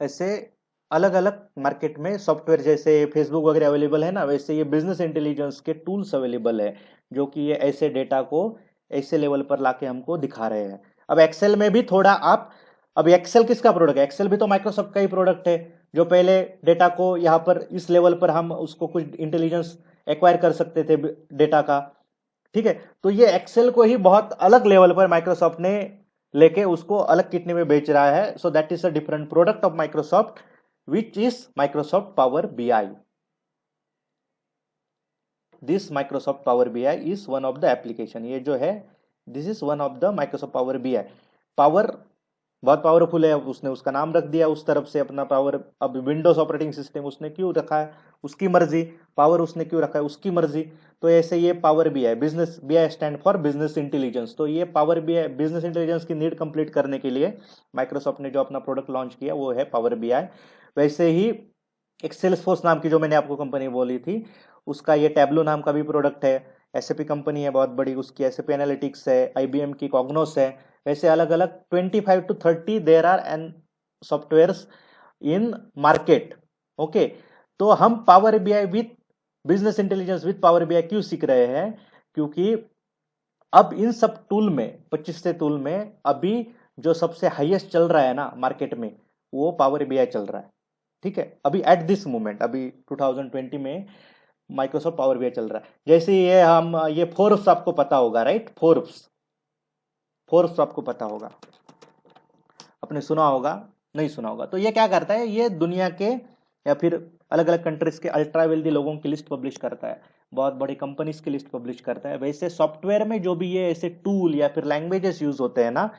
ऐसे अलग अलग मार्केट में सॉफ्टवेयर जैसे फेसबुक वगैरह अवेलेबल है ना, वैसे ये बिजनेस इंटेलिजेंस के टूल्स अवेलेबल है जो कि ये ऐसे डेटा को ऐसे लेवल पर लाके हमको दिखा रहे हैं। अब एक्सेल में भी थोड़ा आप, अब एक्सेल किसका प्रोडक्ट है? एक्सेल भी तो माइक्रोसॉफ्ट का ही प्रोडक्ट है, जो पहले डेटा को यहाँ पर इस लेवल पर हम उसको कुछ इंटेलिजेंस एक्वायर कर सकते थे डेटा का, ठीक है। तो ये एक्सेल को ही बहुत अलग लेवल पर माइक्रोसॉफ्ट ने लेके उसको अलग कितने में बेच रहा है। So that is a different product of Microsoft which is Microsoft power BI. This Microsoft power BI is one of the application, ये जो है this is one of the Microsoft power BI. Power बहुत powerful है, अब उसने उसका नाम रख दिया उस तरफ से अपना पावर। अब विंडोज ऑपरेटिंग सिस्टम उसने क्यों रखा है? उसकी मर्जी। पावर उसने क्यों रखा है? उसकी मर्जी। तो ऐसे ये power BI, business BI stand for business intelligence. तो ये पावर बीआई बिजनेस इंटेलिजेंस की नीड कंप्लीट करने के लिए माइक्रोसॉफ्ट ने जो अपना प्रोडक्ट लॉन्च किया वो है पावर बीआई। वैसे ही एक सेल्सफोर्स नाम की जो मैंने आपको कंपनी बोली थी, उसका ये टैब्लो नाम का भी प्रोडक्ट है। एसएपी कंपनी है बहुत बड़ी, उसकी एसएपी एनालिटिक्स है, आईबीएम की कॉग्नोस है। वैसे अलग अलग 25 to 30 there are and softwares in market. Okay, तो हम power BI with business intelligence with power BI क्यों सीख रहे हैं? क्योंकि अब इन सब टूल में 25 से टूल में अभी जो सबसे हाईएस्ट चल रहा है ना मार्केट में, वो पावर बीआई चल रहा है, ठीक है। अभी एट दिस मोमेंट, अभी 2020 में माइक्रोसॉफ्ट पावर बीआई चल रहा है। जैसे ये फोर्ब्स आपको पता होगा, राइट? फोर्ब्स आपको पता होगा, आपने सुना होगा, नहीं सुना होगा। तो ये क्या करता है? ये दुनिया के या फिर अलग अलग कंट्रीज के अल्ट्रा वेल्दी लोगों की लिस्ट पब्लिश करता है, बहुत बड़ी कंपनीज की लिस्ट पब्लिश करता है। वैसे सॉफ्टवेयर में जो भी ये ऐसे टूल या फिर लैंग्वेजेस यूज होते हैं ना,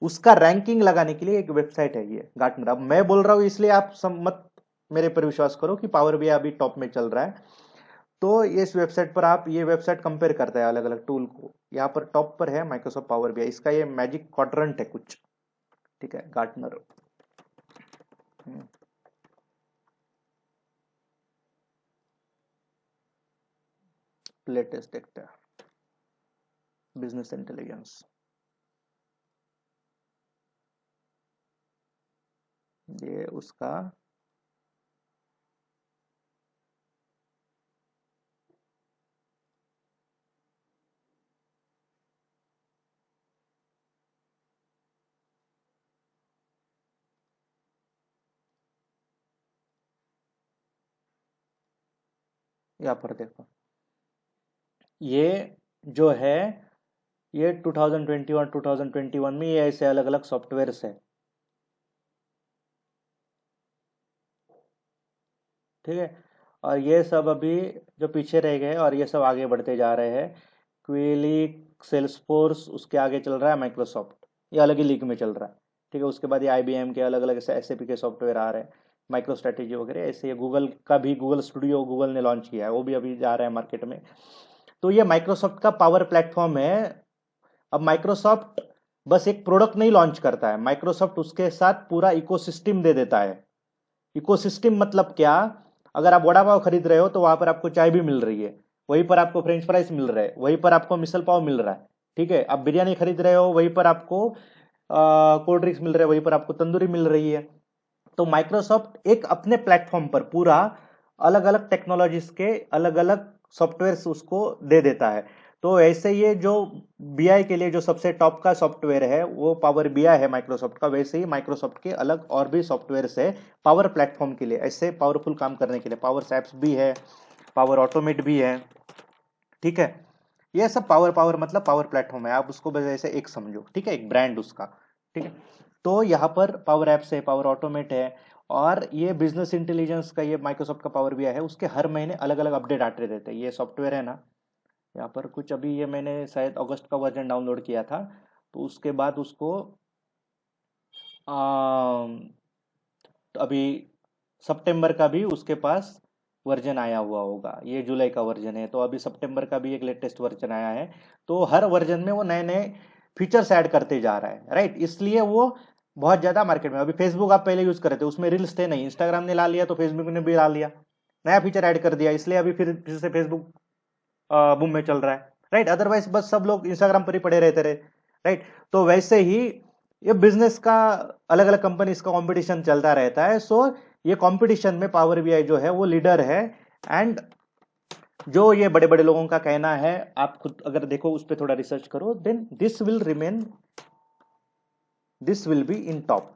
उसका रैंकिंग लगाने के लिए एक वेबसाइट है ये गार्टनर। अब मैं बोल रहा हूं इसलिए आप मत मेरे पर विश्वास करो कि पावर बीआई अभी टॉप में चल रहा है। तो इस वेबसाइट पर आप, ये वेबसाइट कंपेयर करता है अलग अलग टूल को। यहाँ पर टॉप पर है माइक्रोसॉफ्ट पावर बीआई, इसका ये मैजिक क्वाड्रेंट है कुछ, ठीक है, गार्टनर। लेटेस्ट देखते हैं, बिजनेस इंटेलिजेंस, ये उसका यहाँ पर देखो, ये जो है ये 2020 और 2021 में ये ऐसे अलग अलग सॉफ्टवेयर्स है, ठीक है। और ये सब अभी जो पीछे रह गए और ये सब आगे बढ़ते जा रहे हैं। क्विलिक, सेल्सफोर्स, उसके आगे चल रहा है माइक्रोसॉफ्ट, ये अलग ही लीग में चल रहा है, ठीक है। उसके बाद ये आईबीएम के अलग अलग एसएपी के सॉफ्टवेयर आ रहे हैं, माइक्रो स्ट्रेटेजी वगैरह। ऐसे ये गूगल का भी, गूगल स्टूडियो गूगल ने लॉन्च किया है, वो भी अभी जा रहा है मार्केट में। तो ये माइक्रोसॉफ्ट का पावर प्लेटफॉर्म है। अब माइक्रोसॉफ्ट बस एक प्रोडक्ट नहीं लॉन्च करता है, माइक्रोसॉफ्ट उसके साथ पूरा इकोसिस्टम दे देता है। इकोसिस्टम मतलब क्या? अगर आप वड़ा पाव खरीद रहे हो तो वहां पर आपको चाय भी मिल रही है, वहीं पर आपको फ्रेंच फ्राइज मिल रहे हैं, वहीं पर आपको मिसल पाव मिल रहा है, ठीक है। आप बिरयानी खरीद रहे हो, वहीं पर आपको कोल्ड ड्रिंक्स मिल रहे हैं, वहीं पर आपको तंदूरी मिल रही है। तो माइक्रोसॉफ्ट एक अपने प्लेटफॉर्म पर पूरा अलग अलग टेक्नोलॉजीज के अलग अलग सॉफ्टवेयर उसको दे देता है। तो ऐसे ये जो बीआई के लिए जो सबसे टॉप का सॉफ्टवेयर है वो पावर बीआई है माइक्रोसॉफ्ट का। वैसे ही माइक्रोसॉफ्ट के अलग और भी सॉफ्टवेयर है पावर प्लेटफॉर्म के लिए, ऐसे पावरफुल काम करने के लिए। पावर एप्स भी है, पावर ऑटोमेट भी है, ठीक है। ये सब पावर पावर मतलब पावर प्लेटफॉर्म है, आप उसको बस ऐसे एक समझो, ठीक है, एक ब्रांड उसका, ठीक है। तो यहाँ पर पावर एप्स है, पावर ऑटोमेट है, और ये बिजनेस इंटेलिजेंस का ये माइक्रोसॉफ्ट का पावर बीआई है, उसके हर महीने अलग अलग अपडेट आते रहते हैं। ये सॉफ्टवेयर है ना, यहाँ पर कुछ अभी ये मैंने शायद अगस्त का वर्जन डाउनलोड किया था, तो उसके बाद उसको तो अभी सितंबर का भी उसके पास वर्जन आया हुआ होगा, ये जुलाई का वर्जन है, तो अभी सितंबर का भी एक लेटेस्ट वर्जन आया है। तो हर वर्जन में वो नए नए फीचर्स ऐड करते जा रहा है, राइट। इसलिए वो बहुत ज्यादा मार्केट में। अभी फेसबुक आप पहले यूज कर रहे थे, उसमें रील्स थे नहीं, इंस्टाग्राम ने ला लिया तो फेसबुक ने भी ला लिया, नया फीचर ऐड कर दिया, इसलिए अभी फिर से फेसबुक बूम में चल रहा है, राइट। अदरवाइज बस सब लोग इंस्टाग्राम पर ही पड़े रहते रहे, राइट। तो वैसे ही ये बिजनेस का अलग अलग कंपनी इसका कंपटीशन चलता रहता है। सो ये कंपटीशन में पावर बीआई जो है वो लीडर है। एंड जो ये बड़े बड़े लोगों का कहना है, आप खुद अगर देखो उस पर थोड़ा रिसर्च करो, then this will be in top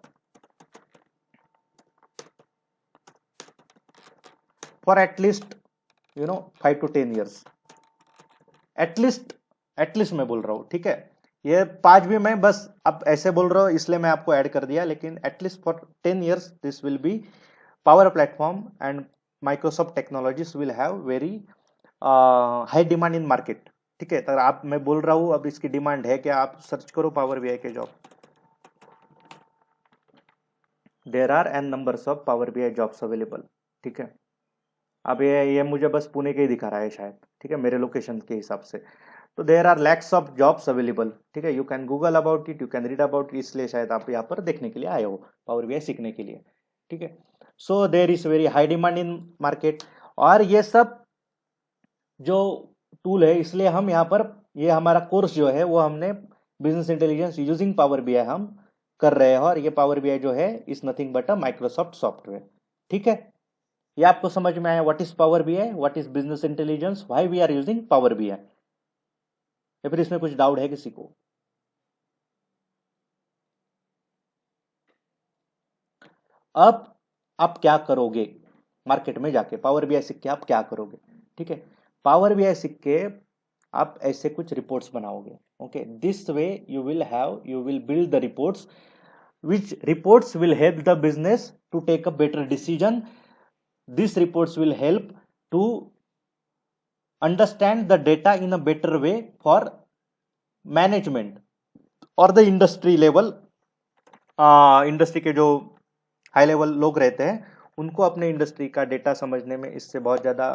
for at least 5 to 10 years। At least मैं बोल रहा हूं, ठीक है। ये 5 भी मैं बस अब ऐसे बोल रहा हूं इसलिए मैं आपको ऐड कर दिया, लेकिन at least for 10 years this will B power platform and Microsoft technologies will have very high demand in market, ठीक है। तो आप मैं बोल रहा हूं अब इसकी डिमांड है क्या, आप सर्च करो पावर बीआई के job, there are n numbers of power BI jobs available, ठीक है। अब ये मुझे बस पुणे के ही दिखा रहा है शायद, ठीक है, मेरे लोकेशन के हिसाब से। तो there are lakhs of jobs available, ठीक है। You can google about it, you can read about it, इसलिए शायद आप यहाँ पर देखने के लिए आए हो, पावर बीआई सीखने के लिए, ठीक है। So there is very high demand in market. और ये सब जो टूल है, इसलिए हम यहाँ पर ये हमारा कोर्स जो है वो हमने business intelligence using power BI हम कर रहे हैं। और ये पावर बीआई जो है is nothing but a Microsoft software, ठीक है। ये आपको समझ में आया what is power BI, what is business intelligence, why we are using power BI, या फिर इसमें कुछ डाउट है किसी को? अब आप क्या करोगे मार्केट में जाके, पावर बीआई सीख के आप क्या करोगे, ठीक है। पावर बीआई सीख के आप ऐसे कुछ रिपोर्ट्स बनाओगे, okay. This way you will build the reports, which reports will help the business to take a better decision. These reports will help to understand the data in a better way for management और the industry level, industry के जो high level लोग रहते हैं उनको अपने industry का data समझने में इससे बहुत ज़्यादा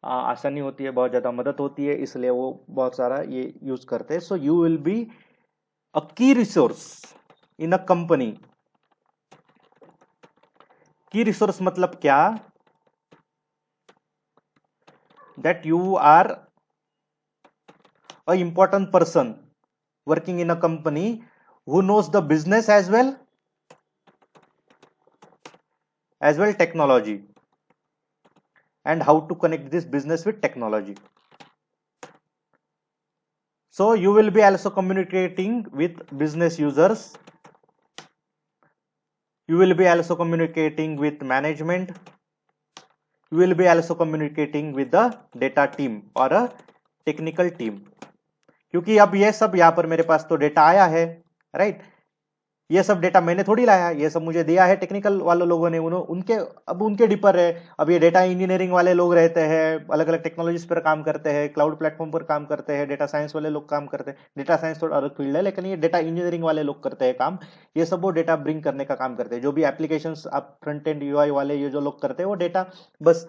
आसानी होती है, बहुत ज़्यादा मदद होती है, इसलिए वो बहुत सारा ये यूज करते हैं। So you will be a key resource in a company. Key resource मतलब क्या, that you are a important person working in a company who knows the business as well technology and how to connect this business with technology. So you will be also communicating with business users, you will be also communicating with management, you will be also communicating with the data team or a technical team। क्योंकि अब ये सब यहाँ पर मेरे पास तो data आया है, राइट। ये सब डेटा मैंने थोड़ी लाया, ये सब मुझे दिया है टेक्निकल वाले लोगों ने, उनके डिपर है। अब ये डेटा इंजीनियरिंग वाले लोग रहते हैं, अलग अलग टेक्नोलॉजीज पर काम करते हैं, क्लाउड प्लेटफॉर्म पर काम करते हैं, डेटा साइंस वाले लोग काम करते हैं। डेटा साइंस थोड़ा अलग फील्ड है, लेकिन ये डेटा इंजीनियरिंग वाले लोग करते हैं काम। ये सब वो डेटा ब्रिंग करने का काम करते हैं। जो भी एप्लीकेशन आप फ्रंट एंड यूआई वाले ये जो लोग करते हैं वो डेटा बस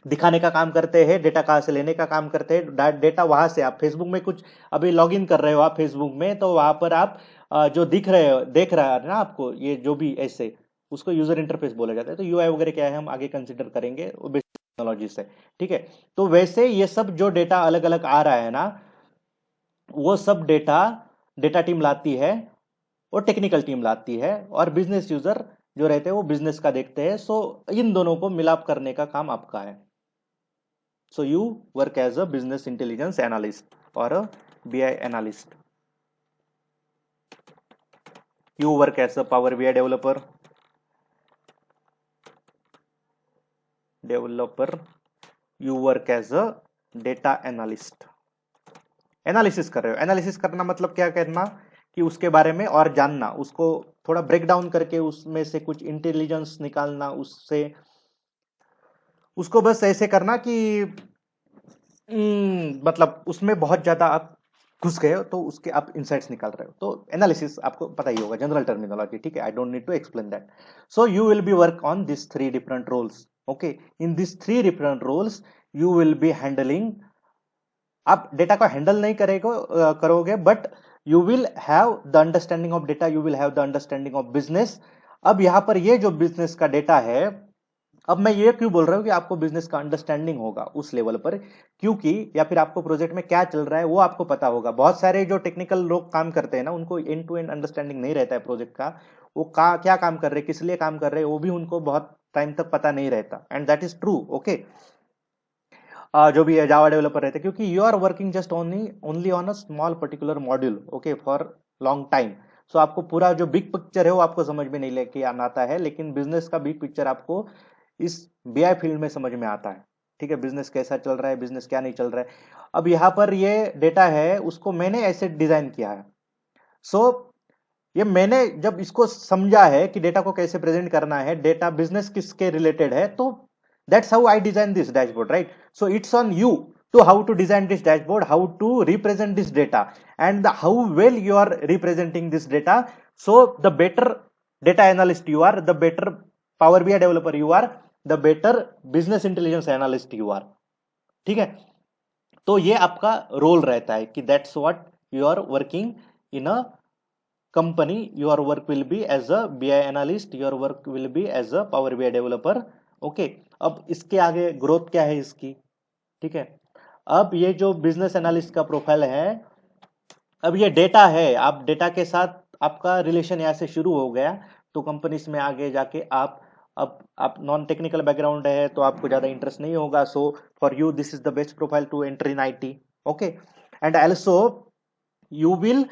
दिखाने का काम करते हैं, डेटा कहाँ से लेने का काम करते हैं। डेटा वहां से आप फेसबुक में कुछ अभी लॉग इन कर रहे हो आप फेसबुक में, तो वहां पर आप जो देख रहा है ना आपको, ये जो भी ऐसे उसको यूजर इंटरफेस बोला जाता है। तो यूआई वगैरह क्या है हम आगे कंसिडर करेंगे, वो बेसिक टेक्नोलॉजी से, ठीक है। तो वैसे ये सब जो डेटा अलग अलग आ रहा है ना, वो सब डेटा टीम लाती है और टेक्निकल टीम लाती है, और बिजनेस यूजर जो रहते हैं वो बिजनेस का देखते हैं। सो इन दोनों को मिलाप करने का काम आपका है। So you work as a business intelligence analyst or a BI analyst. You work as a Power BI developer. You work as a data analyst. Analysis कर रहे हो। एनालिसिस करना मतलब क्या करना कि उसके बारे में और जानना, उसको थोड़ा ब्रेक डाउन करके उसमें से कुछ इंटेलिजेंस निकालना, उसको बस ऐसे करना कि मतलब उसमें बहुत ज्यादा आप घुस गए हो तो उसके आप इनसाइट्स निकाल रहे हो। तो एनालिसिस आपको पता ही होगा, जनरल टर्मिनोलॉजी, ठीक है। I don't need to explain that. So you will be work on this 3 different roles, okay. In this 3 different roles you will be handling, आप डेटा को हैंडल नहीं करोगे, but you will have the understanding of data, you will have the understanding of business. अब यहां पर ये जो business का डेटा है अब मैं ये क्यों बोल रहा हूँ कि आपको बिजनेस का अंडरस्टैंडिंग होगा उस लेवल पर, क्योंकि या फिर आपको प्रोजेक्ट में क्या चल रहा है वो आपको पता होगा। बहुत सारे जो टेक्निकल लोग काम करते हैं ना, उनको एंड टू एंड अंडरस्टैंडिंग नहीं रहता है प्रोजेक्ट का, वो क्या काम कर रहे हैं, किस लिए काम कर रहे हैं, वो भी उनको बहुत टाइम तक पता नहीं रहता, and that is true. Okay, जो भी है जावा डेवलपर रहते हैं, क्योंकि you are working just only only on a small particular module, okay, for long time. So आपको पूरा जो बिग पिक्चर है वो आपको समझ में नहीं लेके आना आता है, लेकिन बिजनेस का बिग पिक्चर आपको इस बीआई फील्ड में समझ में आता है। ठीक है, बिजनेस कैसा चल रहा है, बिजनेस क्या नहीं चल रहा है। अब यहाँ पर ये डेटा है, उसको मैंने ऐसे डिजाइन किया है। सो ये मैंने जब इसको समझा है कि डेटा को कैसे प्रेजेंट करना है, डेटा बिजनेस किसके रिलेटेड है, तो that's how I design this dashboard, right. So it's on you to how to design this dashboard, how to represent this data, and how well you are representing this data. So the better data analyst you are, the better power bi developer you are, the better business intelligence analyst you are। ठीक है, तो ये आपका role रहता है कि that's what you are working in a company, your work will be as a BI analyst, your work will be as a Power BI developer। Okay, अब इसके आगे ग्रोथ क्या है इसकी। ठीक है, अब ये जो बिजनेस एनालिस्ट का प्रोफाइल है, अब ये डेटा है, आप डेटा के साथ आपका रिलेशन यहाँ से शुरू हो गया, तो कंपनीज में आगे जाके अब आप नॉन टेक्निकल बैकग्राउंड है तो आपको ज्यादा इंटरेस्ट नहीं होगा। So for you this is the best profile to enter in IT. Okay, and also you will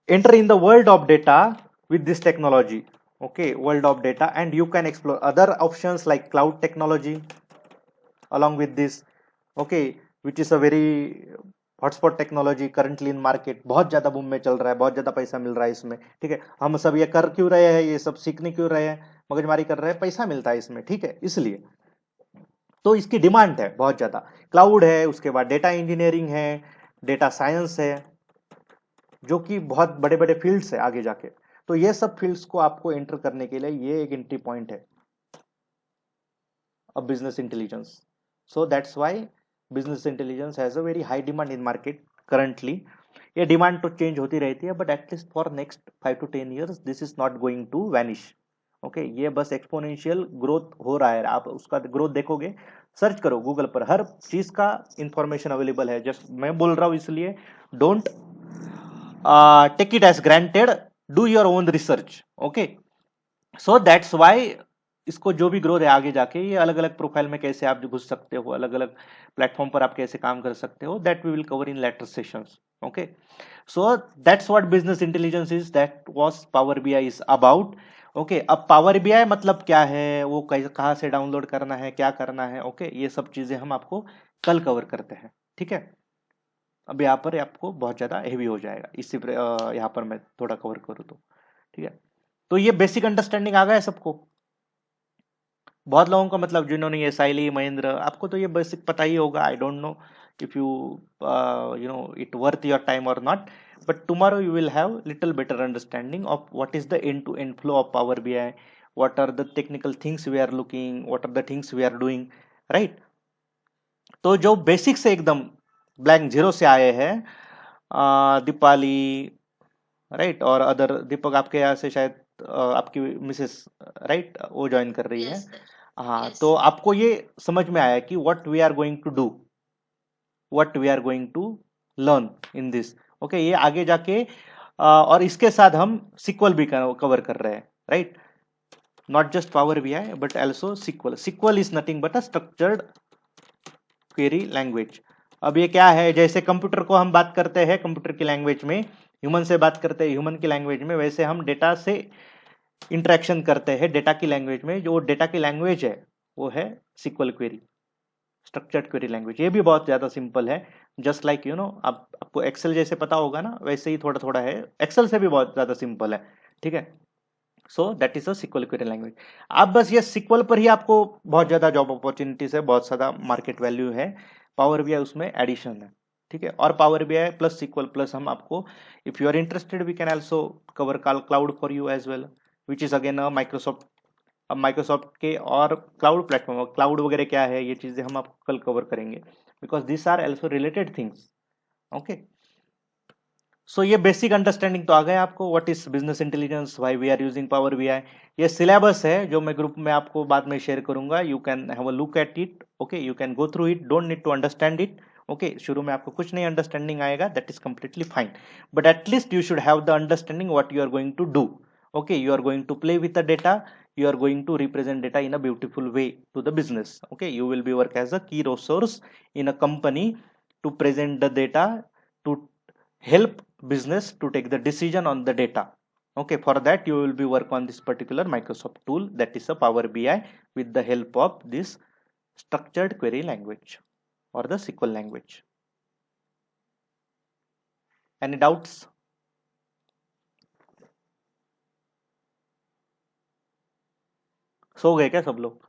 enter in the world of data with this technology। Okay, world of data, and you can explore other options like cloud technology along with this। Okay, which is a very hotspot technology currently in market, बहुत ज्यादा boom में चल रहा है, बहुत ज्यादा पैसा मिल रहा है इसमें। ठीक है, हम सब ये कर क्यों रहे हैं, ये सब सीखने क्यों रहे हैं, मगजमारी कर रहे हैं, पैसा मिलता है इसमें। ठीक है, इसलिए तो इसकी डिमांड है बहुत ज्यादा। क्लाउड है, उसके बाद डेटा इंजीनियरिंग है, डेटा साइंस है, जो कि बहुत बड़े बड़े फील्ड्स है आगे जाके। तो ये सब फील्ड्स को आपको एंटर करने के लिए ये एक एंट्री पॉइंट है of business intelligence। So that's why business intelligence has a very high demand in market currently। ये डिमांड तो चेंज होती रहती है, but at least for next 5 to 10 years this is not going to vanish. Okay, ये बस exponential growth हो रहा है, आप उसका ग्रोथ देखोगे, सर्च करो गूगल पर, हर चीज का इंफॉर्मेशन अवेलेबल है। जस्ट मैं बोल रहा हूं इसलिए don't take it as granted, do your own research. Okay, so that's why इसको जो भी ग्रोथ है आगे जाके, ये अलग अलग प्रोफाइल में कैसे आप घुस सकते हो, अलग अलग प्लेटफॉर्म पर आप कैसे काम कर सकते हो, that we will cover in later sessions. Okay, so that's what business intelligence is, that was power BI is about. Okay, अब पावर बीआई मतलब क्या है, वो कहाँ से डाउनलोड करना है, क्या करना है, ओके, ये सब चीजें हम आपको कल कवर करते हैं। ठीक है, अब यहाँ पर आपको बहुत ज्यादा हेवी हो जाएगा, इसी यहाँ पर मैं थोड़ा कवर करूँ तो। ठीक है, तो ये बेसिक अंडरस्टैंडिंग आ गया है सबको। बहुत लोगों का मतलब जिन्होंने ये साइली महेंद्र, आपको तो ये बेसिक पता ही होगा। I don't know if you you know it worth your time और not, but tomorrow you will have little better understanding of what is the end to end flow of Power BI, what are the technical things we are looking, what are the things we are doing, right। तो जो basic से एकदम blank zero से आए हैं, Deepali, right, और other दीपक आपके यहाँ से शायद आपकी मिसेस, राइट, वो ज्वाइन कर रही है। यस सर, हाँ, यस। तो आपको ये समझ में आया कि what we are going to do, what we are going to learn in this. Okay, ये आगे जाके और इसके साथ हम सिक्वल भी कवर कर रहे हैं, right, not just power BI but also SQL. SQL is nothing but a structured query language. अब ये क्या है, जैसे कंप्यूटर को हम बात करते हैं कंप्यूटर की लैंग्वेज में, ह्यूमन से बात करते हैं ह्यूमन की लैंग्वेज में, वैसे हम डेटा से इंटरेक्शन करते हैं डेटा की लैंग्वेज में। जो डेटा की लैंग्वेज है वो है SQL query, structured query language. ये भी बहुत ज्यादा सिंपल है, जस्ट लाइक यू नो आपको एक्सेल जैसे पता होगा ना, वैसे ही थोड़ा थोड़ा है, एक्सेल से भी बहुत ज्यादा सिंपल है। ठीक है, so that is a SQL query language. आप बस ये सिक्वल पर ही आपको बहुत ज्यादा जॉब अपॉर्चुनिटीज है, बहुत ज्यादा मार्केट वैल्यू है। पावर बीआई उसमें एडिशन है। ठीक है, और power BI plus SQL plus हम आपको, if you are interested we can also cover cloud for you as well, which is again Microsoft. अब माइक्रोसॉफ्ट के और क्लाउड प्लेटफॉर्म, क्लाउड वगैरह क्या है, ये चीजें हम आपको कल कवर करेंगे, because this are also related things. Okay, so ये बेसिक अंडरस्टैंडिंग तो आ गया आपको, what is business intelligence, why we are using power BI. ये सिलेबस है जो मैं ग्रुप में आपको बाद में शेयर करूंगा, you can have a look at it, okay, you can go through it, don't need to understand it. Okay, शुरू में आपको कुछ नहीं अंडरस्टैंडिंग आएगा, that is completely fine, but at least you should have the understanding what you are going to do. Okay, you are going to play with the data, you are going to represent data in a beautiful way to the business. Okay, you will be work as a key resource in a company to present the data, to help business to take the decision on the data. Okay, for that you will be work on this particular Microsoft tool, that is a Power BI, with the help of this structured query language or the SQL language. Any doubts? सो गए क्या सब लोग?